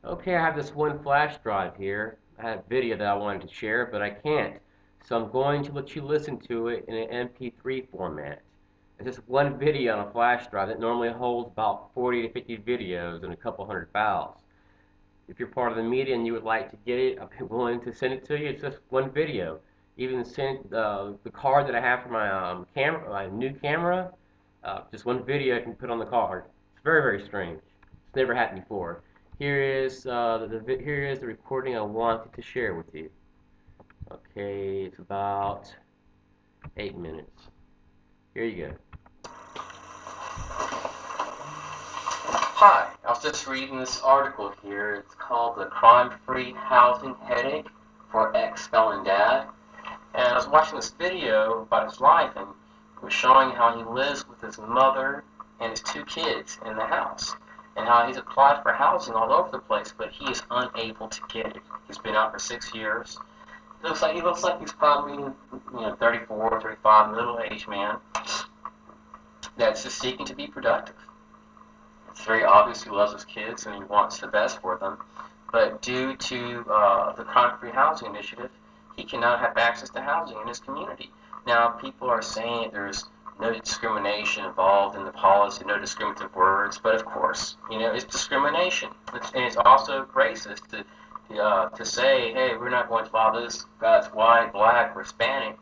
Okay, I have this one flash drive here. I have video that I wanted to share, but I can't. So I'm going to let you listen to it in an MP3 format. It's just one video on a flash drive that normally holds about 40 to 50 videos and a couple hundred files. If you're part of the media and you would like to get it, I'm willing to send it to you. It's just one video. Even send the card that I have for my camera, my new camera. Just one video I can put on the card. It's very, very strange. It's never happened before. Here is the recording I wanted to share with you. Okay, it's about 8 minutes. Here you go. Hi, I was just reading this article here. It's called The Crime-Free Housing Headache for Ex-Felon Dad. And I was watching this video about his life, and it was showing how he lives with his mother and his 2 kids in the house, and how he's applied for housing all over the place, but he is unable to get it. He's been out for 6 years. He looks like he's probably 34, 35, middle-aged man that's just seeking to be productive. It's very obvious he loves his kids and he wants the best for them, but due to the Crime-Free Housing Initiative, he cannot have access to housing in his community. Now, people are saying there's no discrimination involved in the policy, no discriminative words, but of course, it's discrimination. And it's also racist to say, hey, we're not going to allow this guy's white, black, or Hispanic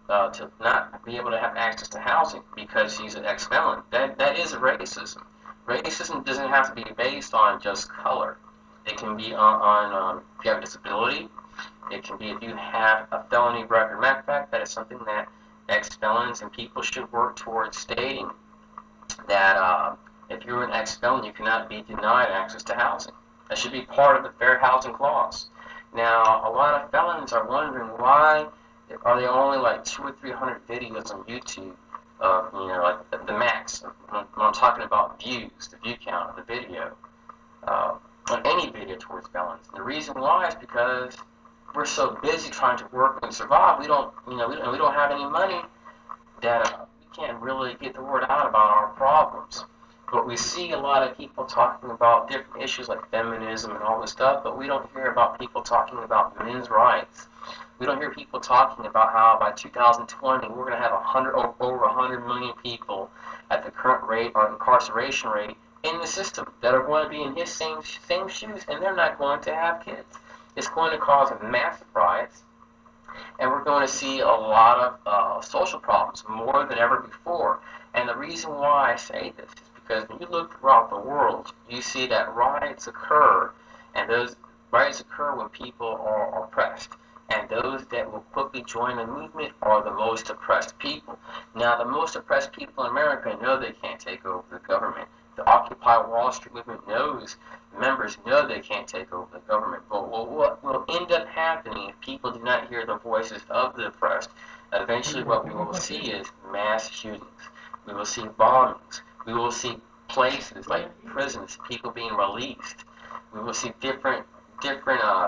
to not be able to have access to housing because he's an ex-felon. That is racism. Racism doesn't have to be based on just color. It can be on if you have a disability. It can be if you have a felony record. Matter of fact, that is something that ex-felons and people should work towards stating, that if you're an ex-felon, you cannot be denied access to housing. That should be part of the Fair Housing Clause. Now, a lot of felons are wondering why are there only like 200 or 300 videos on YouTube of, like the max. When I'm talking about views, the view count of the video, on any video towards felons. And the reason why is because we're so busy trying to work and survive. We don't have any money that we can't really get the word out about our problems. But we see a lot of people talking about different issues like feminism and all this stuff, but we don't hear about people talking about men's rights. We don't hear people talking about how by 2020 we're going to have over 100 million people at the current rate or incarceration rate in the system that are going to be in his same shoes, and they're not going to have kids. It's going to cause massive riots, and we're going to see a lot of social problems more than ever before. And the reason why I say this is because when you look throughout the world, you see that riots occur, and those riots occur when people are oppressed. And those that will quickly join the movement are the most oppressed people. Now, the most oppressed people in America know they can't take over the government. The Occupy Wall Street movement members know they can't take over the government. But what will end up happening if people do not hear the voices of the oppressed, eventually what we will see is mass shootings. We will see bombings. We will see places like prisons, people being released. We will see different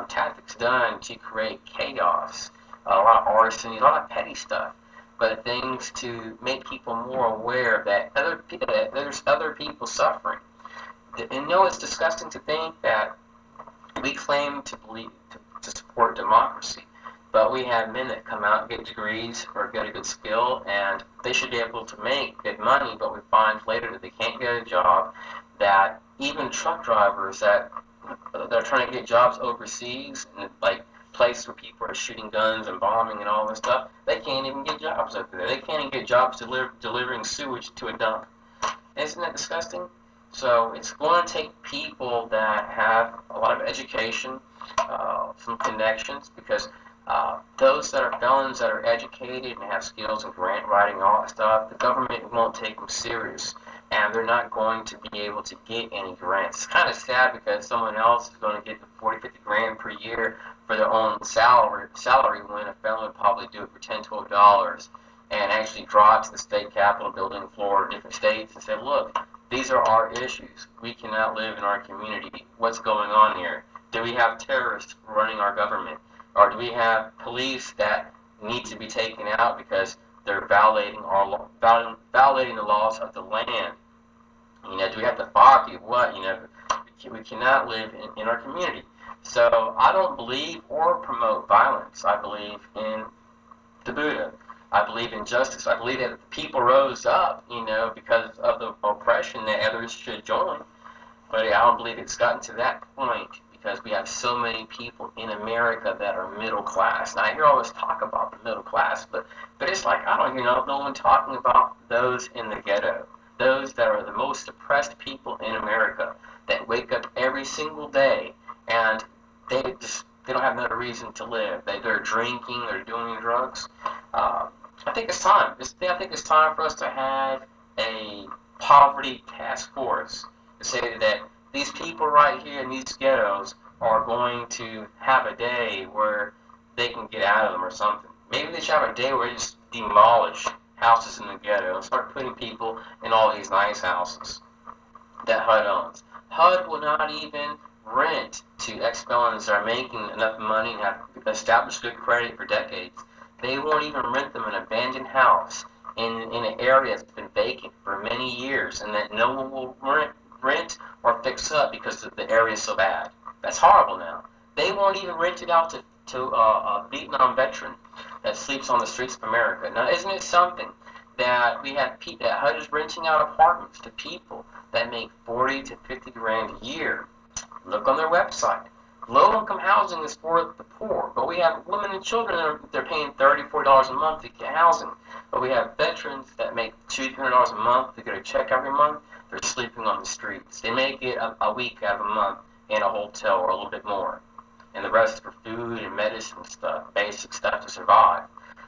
tactics done to create chaos, a lot of arson, a lot of petty stuff, but things to make people more aware that there's other people suffering. And it's disgusting to think that we claim to support democracy, but we have men that come out and get degrees or get a good skill, and they should be able to make good money, but we find later that they can't get a job, that even truck drivers that are trying to get jobs overseas, and like places where people are shooting guns and bombing and all this stuff, they can't even get jobs over there. They can't even get jobs delivering sewage to a dump. Isn't that disgusting? So it's going to take people that have a lot of education, some connections, because those that are felons that are educated and have skills in grant writing and all that stuff, the government won't take them serious, and they're not going to be able to get any grants. It's kind of sad because someone else is going to get the 40, 50 grand per year for their own salary when a felon would probably do it for $10, $12 and actually drive to the state capitol building in Florida, different states, and say, look, these are our issues. We cannot live in our community. What's going on here? Do we have terrorists running our government? Or do we have police that need to be taken out because they're violating the laws of the land? Do we have to fire people? What? We cannot live in our community. So I don't believe or promote violence. I believe in the Buddha. I believe in justice. I believe that people rose up, because of the oppression that others should join. But I don't believe it's gotten to that point because we have so many people in America that are middle class. Now I hear all this talk about the middle class, but it's like I don't hear no one talking about those in the ghetto, those that are the most oppressed people in America that wake up every single day and they don't have no reason to live. They're drinking, they're doing drugs. I think it's time. I think it's time for us to have a poverty task force to say that these people right here in these ghettos are going to have a day where they can get out of them or something. Maybe they should have a day where they just demolish houses in the ghetto and start putting people in all these nice houses that HUD owns. HUD will not even rent to ex-felons that are making enough money and have established good credit for decades. They won't even rent them an abandoned house in an area that's been vacant for many years and that no one will rent or fix up because the area is so bad. That's horrible now. They won't even rent it out to a Vietnam veteran that sleeps on the streets of America. Now, isn't it something that we have people that HUD is renting out apartments to people that make 40 to 50 grand a year? Look on their website. Low-income housing is for the poor, but we have women and children that they're paying $30, $40 a month to get housing. But we have veterans that make $200, $300 a month to get a check every month. They're sleeping on the streets. They make it a week out of a month in a hotel or a little bit more. And the rest for food and medicine and stuff, basic stuff to survive.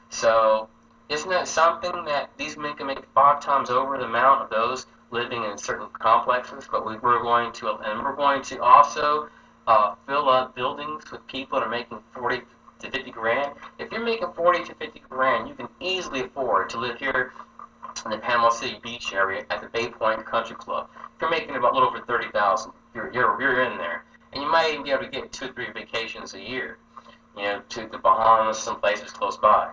So isn't that something that these men can make 5 times over the amount of those living in certain complexes? But we're going to also fill up buildings with people that are making 40 to 50 grand. If you're making 40 to 50 grand, you can easily afford to live here in the Panama City Beach area at the Bay Point Country Club. If you're making about a little over 30,000, you're in there, and you might even be able to get 2 or 3 vacations a year, to the Bahamas, some places close by.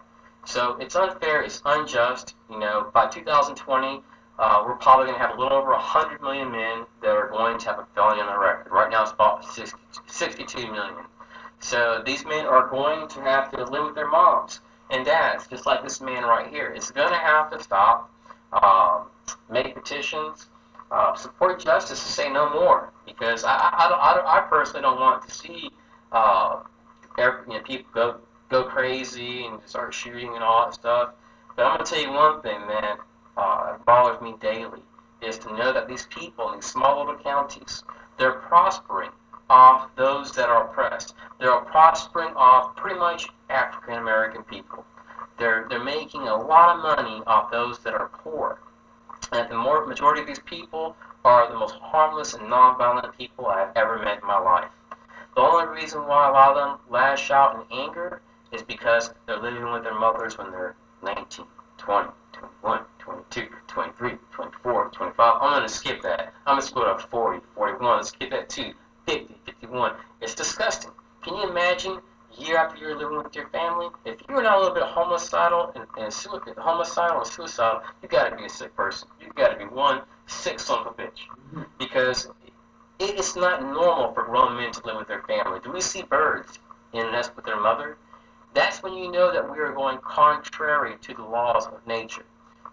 So it's unfair, it's unjust. By 2020. We're probably going to have a little over 100 million men that are going to have a felony on their record. Right now it's about 62 million. So these men are going to have to live with their moms and dads, just like this man right here. It's going to have to stop, make petitions, support justice to say no more. Because I personally don't want to see people go crazy and start shooting and all that stuff. But I'm going to tell you one thing, man. Bothers me daily is to know that these people in these small little counties, they're prospering off those that are oppressed. They're prospering off pretty much African American people. They're making a lot of money off those that are poor. And the majority of these people are the most harmless and nonviolent people I have ever met in my life. The only reason why a lot of them lash out in anger is because they're living with their mothers when they're 19, 20, 21, 22, 23, 24, 25. I'm going to skip that. I'm going to go to 40, 41. Skip that too. 50, 51. It's disgusting. Can you imagine year after year living with your family? If you're not a little bit homicidal and suicidal, you got to be a sick person. You got to be one sick son of a bitch. Because it's not normal for grown men to live with their family. Do we see birds in a nest with their mother? That's when you know that we are going contrary to the laws of nature.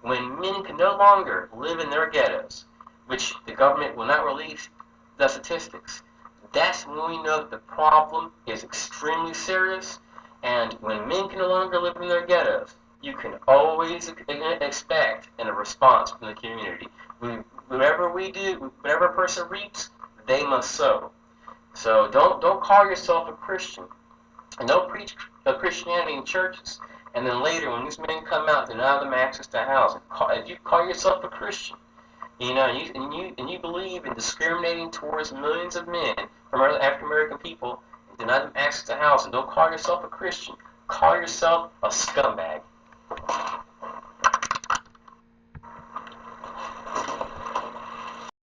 When men can no longer live in their ghettos, which the government will not release the statistics, that's when we know that the problem is extremely serious. And when men can no longer live in their ghettos, you can always expect a response from the community. Whatever we do, whatever a person reaps, they must sow. So don't call yourself a Christian, and don't preach Christianity in churches. And then later, when these men come out, deny them access to housing. If you call yourself a Christian, and you believe in discriminating towards millions of men from African American people, and deny them access to housing, don't call yourself a Christian. Call yourself a scumbag.